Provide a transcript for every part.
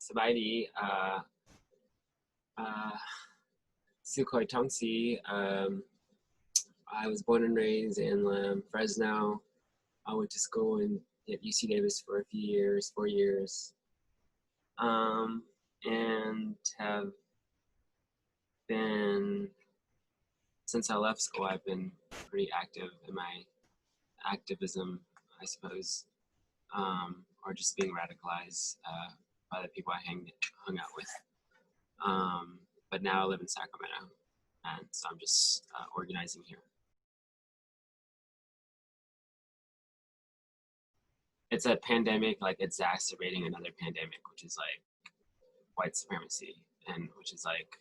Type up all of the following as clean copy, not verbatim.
Sabaidi, Sukhoi Tongsi. I was born and raised in Fresno. I went to school at UC Davis for a few years, 4 years, and have been, since I left school, I've been pretty active in my activism, I suppose, or just being radicalized by the people I hung out with. But now I live in Sacramento, and so I'm just organizing here. It's a pandemic, like exacerbating another pandemic, which is like white supremacy, and which is like,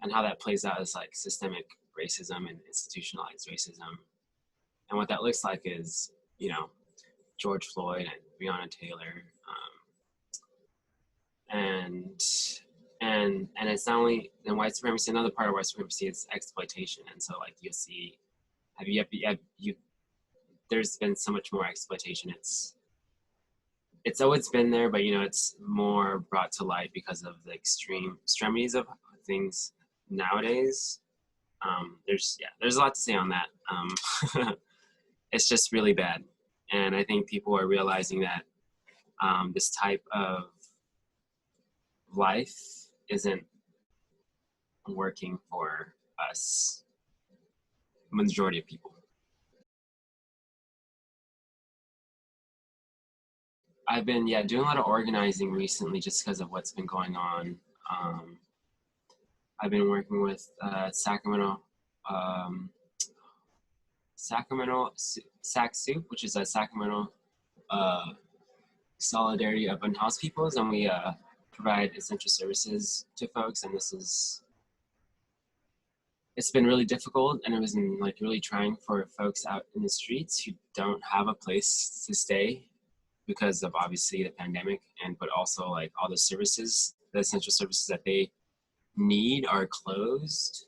and how that plays out is like systemic racism and institutionalized racism. And what that looks like is, you know, George Floyd and Breonna Taylor, and it's not only in white supremacy. Another part of white supremacy is exploitation, and so like you'll see, there's been so much more exploitation. It's always been there, but you know, it's more brought to light because of the extremities of things nowadays. There's a lot to say on that. It's just really bad, and I think people are realizing that this type of life isn't working for us, majority of people. I've been doing a lot of organizing recently just because of what's been going on. I've been working with Sacramento SAC-SOUP, which is a Sacramento solidarity of unhoused peoples, and we provide essential services to folks. And it's been really difficult, and it was like really trying for folks out in the streets who don't have a place to stay because of obviously the pandemic, but also like all the services, the essential services that they need are closed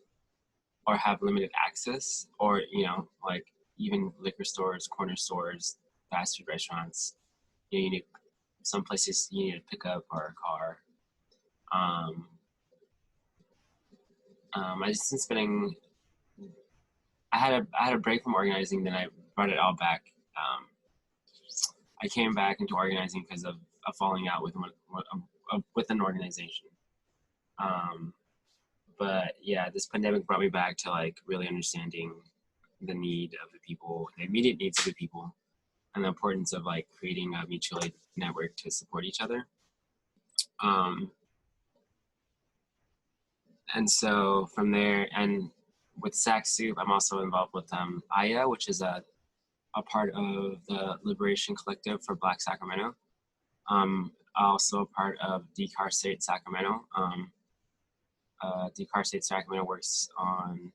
or have limited access, or you know, like even liquor stores, corner stores, fast food restaurants. You need some places you need a pickup or a car. I just been spending. I had a break from organizing, then I brought it all back. I came back into organizing because of a falling out with an organization. But yeah, this pandemic brought me back to like really understanding the need of the people, the immediate needs of the people, and the importance of like creating a mutual aid network to support each other. And so from there, and with SAC-SOUP, I'm also involved with AYA, which is a part of the Liberation Collective for Black Sacramento. Also a part of Decarcerate Sacramento. Decarcerate Sacramento works on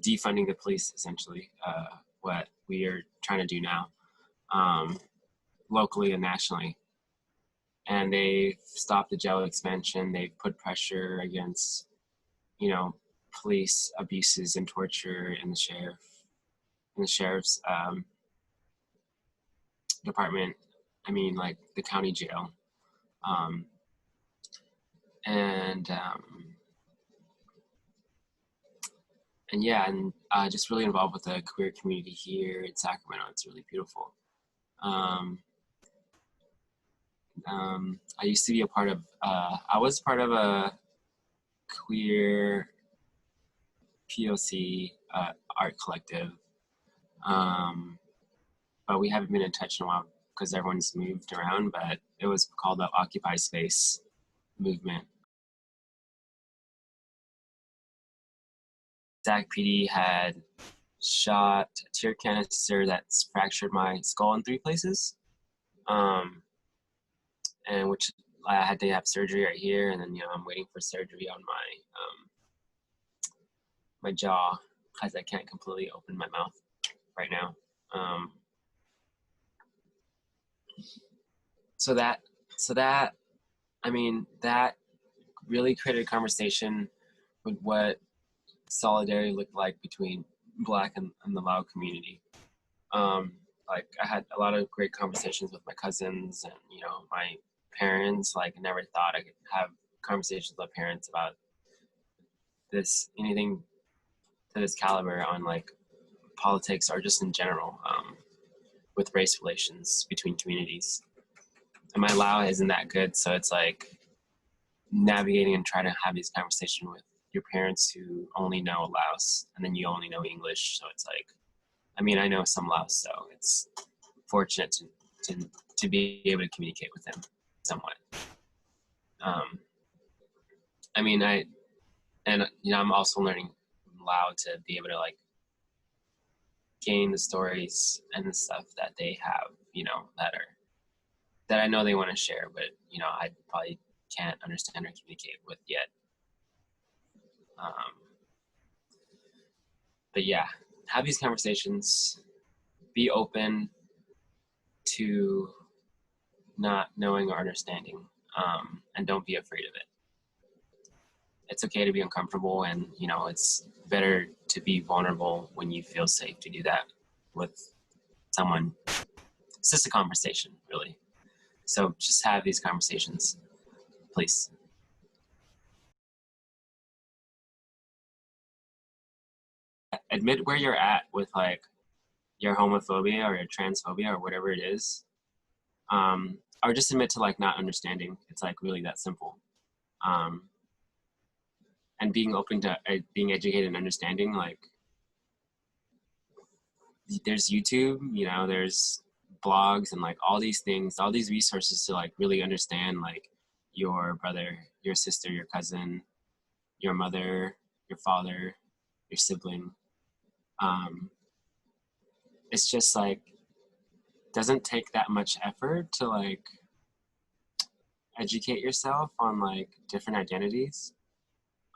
defunding the police, essentially, what we are trying to do now, locally and nationally. And they've stopped the jail expansion. They've put pressure against, you know, police abuses and torture in the sheriff's department. I mean, like the county jail. And just really involved with the queer community here in Sacramento. It's really beautiful. I used to be I was part of a queer POC art collective, but we haven't been in touch in a while because everyone's moved around, but it was called the Occupy Space movement. SAC PD had shot a tear canister that's fractured my skull in 3 places, and which I had to have surgery right here, and then I'm waiting for surgery on my jaw because I can't completely open my mouth right now. So that I mean, that really created a conversation with what solidarity looked like between Black and the Lao community. like I had a lot of great conversations with my cousins and, you know, my parents. Like I never thought I could have conversations with my parents about this, anything to this caliber on like politics or just in general, with race relations between communities. And my Lao isn't that good, so it's like navigating and trying to have these conversations with your parents who only know Laos and then you only know English. So it's like, I mean, I know some Laos, so it's fortunate to be able to communicate with them somewhat. I mean, you know, I'm also learning Lao to be able to like gain the stories and the stuff that they have, you know, that I know they want to share, but you know, I probably can't understand or communicate with yet. But yeah, have these conversations, be open to not knowing or understanding, and don't be afraid of it. It's okay to be uncomfortable, and you know, it's better to be vulnerable when you feel safe to do that with someone. It's just a conversation, really. So just have these conversations, please. Admit where you're at with like your homophobia or your transphobia or whatever it is, or just admit to like not understanding. It's like really that simple. And being open to being educated and understanding, like there's YouTube, you know, there's blogs and like all these things, all these resources to like really understand like your brother, your sister, your cousin, your mother, your father, your sibling. It's just like doesn't take that much effort to like educate yourself on like different identities.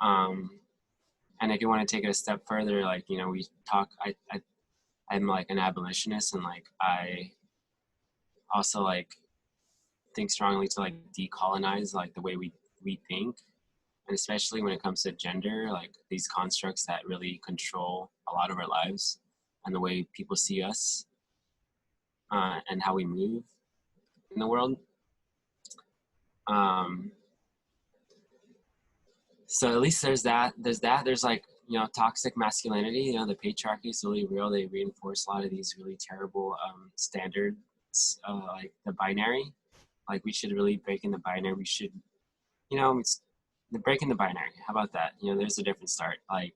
And if you want to take it a step further, like, you know, we talk, I'm like an abolitionist, and like I also like think strongly to like decolonize like the way we think, and especially when it comes to gender, like these constructs that really control a lot of our lives and the way people see us, and how we move in the world. So at least there's that. There's like, you know, toxic masculinity. You know, the patriarchy is really real. They reinforce a lot of these really terrible standards, like the binary. Like we should really break in the binary. We should, you know, it's the break in the binary. How about that? You know, there's a different start. Like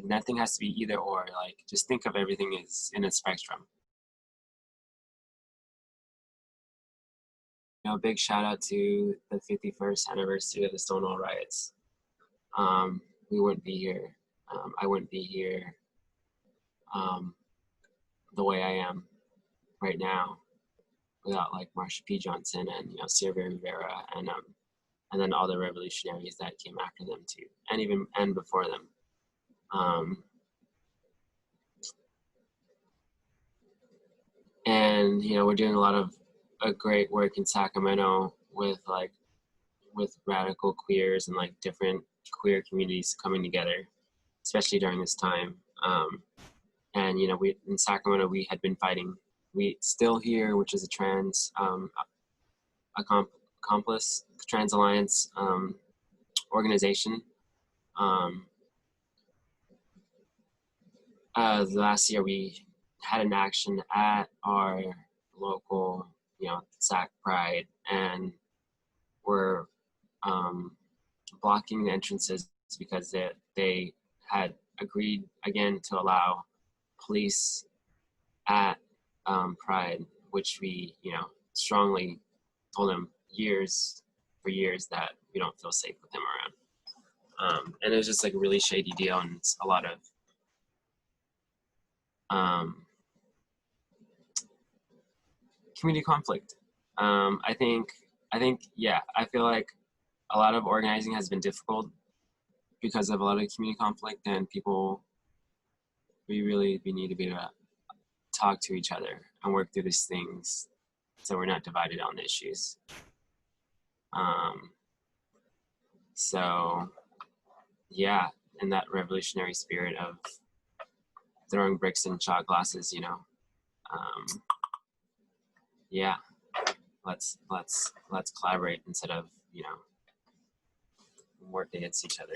nothing has to be either or. Like just think of everything as in a spectrum. You know, big shout out to the 51st anniversary of the Stonewall riots. We wouldn't be here. I wouldn't be here the way I am right now without like Marsha P. Johnson and, you know, Sylvia Rivera and then all the revolutionaries that came after them too, and before them. And you know, we're doing a lot of great work in Sacramento with radical queers and like different queer communities coming together, especially during this time. And you know, we in Sacramento we had been fighting. We Still Here, which is a accomplice trans alliance organization. Last year we had an action at our local, you know, Sac Pride, and we're blocking the entrances because they had agreed again to allow police at Pride, which we, you know, strongly told them for years that we don't feel safe with them around. And it was just like a really shady deal, and it's a lot of community conflict. I think, yeah, I feel like a lot of organizing has been difficult because of a lot of community conflict, and we need to be able to talk to each other and work through these things so we're not divided on the issues. So yeah, in that revolutionary spirit of throwing bricks and shot glasses, you know, yeah, let's collaborate instead of, you know, work against each other.